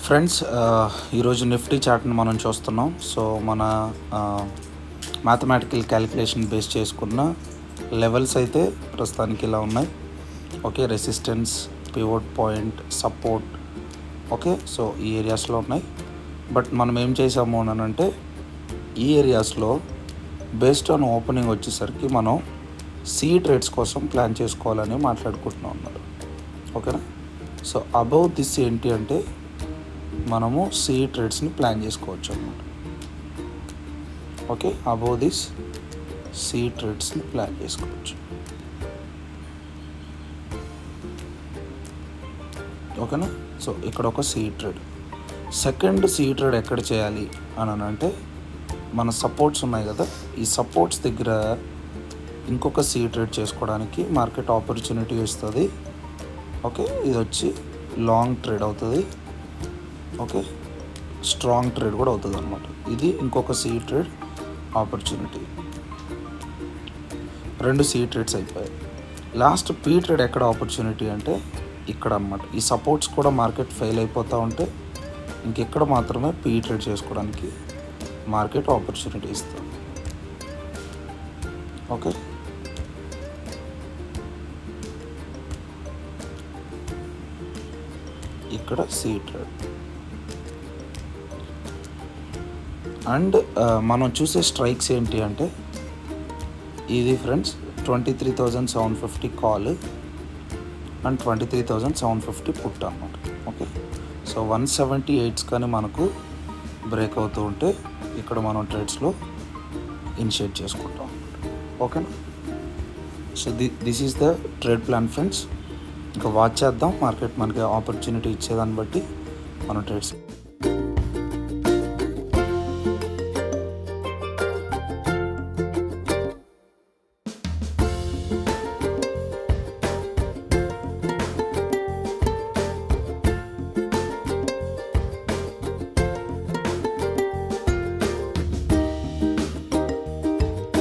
Friends, ఈరోజు Nifty చార్ట్ని మనం చూస్తున్నాం. సో మన మ్యాథమెటికల్ క్యాలిక్యులేషన్ బేస్ చేసుకున్న లెవెల్స్ అయితే ప్రస్తుతానికి ఇలా ఉన్నాయి. Okay, resistance, pivot point, support. Okay, so ఈ ఏరియాస్లో ఉన్నాయి. బట్ మనం ఏం చేసాము అని అంటే, ఈ ఏరియాస్లో బేస్డ్ ఆన్ ఓపెనింగ్ వచ్చేసరికి మనం ట్రేడ్స్ కోసం ప్లాన్ చేసుకోవాలని మాట్లాడుకుంటున్నాం అన్నమాట. ఓకేనా? సో అబౌవ్ దిస్ ఏంటి అంటే, మనము ట్రేడ్స్ని ప్లాన్ చేసుకోవచ్చు అన్నమాట. ఓకే, అబౌవ్ దిస్ ట్రేడ్స్ని ప్లాన్ చేసుకోవచ్చు. ఓకేనా? సో ఇక్కడ ఒక ట్రేడ్, సెకండ్ ట్రేడ్ ఎక్కడ చేయాలి అని అంటే, మన సపోర్ట్స్ ఉన్నాయి కదా, ఈ సపోర్ట్స్ దగ్గర ఇంకొక ట్రేడ్ చేసుకోవడానికి మార్కెట్ ఆపర్చునిటీ ఇస్తుంది. ఓకే, ఇది వచ్చి లాంగ్ ట్రేడ్ అవుతుంది. ఓకే, స్ట్రాంగ్ ట్రేడ్ కూడా అవుతుంది అనమాట. ఇది ఇంకొక ట్రేడ్ ఆపర్చునిటీ. రెండు ట్రేడ్స్ అయిపోయాయి. లాస్ట్ ట్రేడ్ ఎక్కడ ఆపర్చునిటీ అంటే ఇక్కడ అనమాట. ఈ సపోర్ట్స్ కూడా మార్కెట్ ఫెయిల్ అయిపోతూ ఉంటే ఇంకెక్కడ మాత్రమే ట్రేడ్ చేసుకోవడానికి మార్కెట్ ఆపర్చునిటీ ఇస్తుంది. ఓకే, ఇక్కడ ట్రేడ్. అండ్ మనం చూసే స్ట్రైక్స్ ఏంటి అంటే, ఇది ఫ్రెండ్స్ 23,750 కాల్ అండ్ 23,750 పుట్ అన్నమాట. ఓకే, సో 178 కానీ మనకు బ్రేక్ అవుతూ ఉంటే ఇక్కడ మనం ట్రేడ్స్లో ఇనిషియేట్ చేసుకుంటాం. ఓకేనా? So this is the trade plan friends. ఇంకా వాచ్ చేద్దాం, మార్కెట్ మనకి ఆపర్చునిటీ ఇచ్చేదాన్ని బట్టి మనం ట్రేడ్స్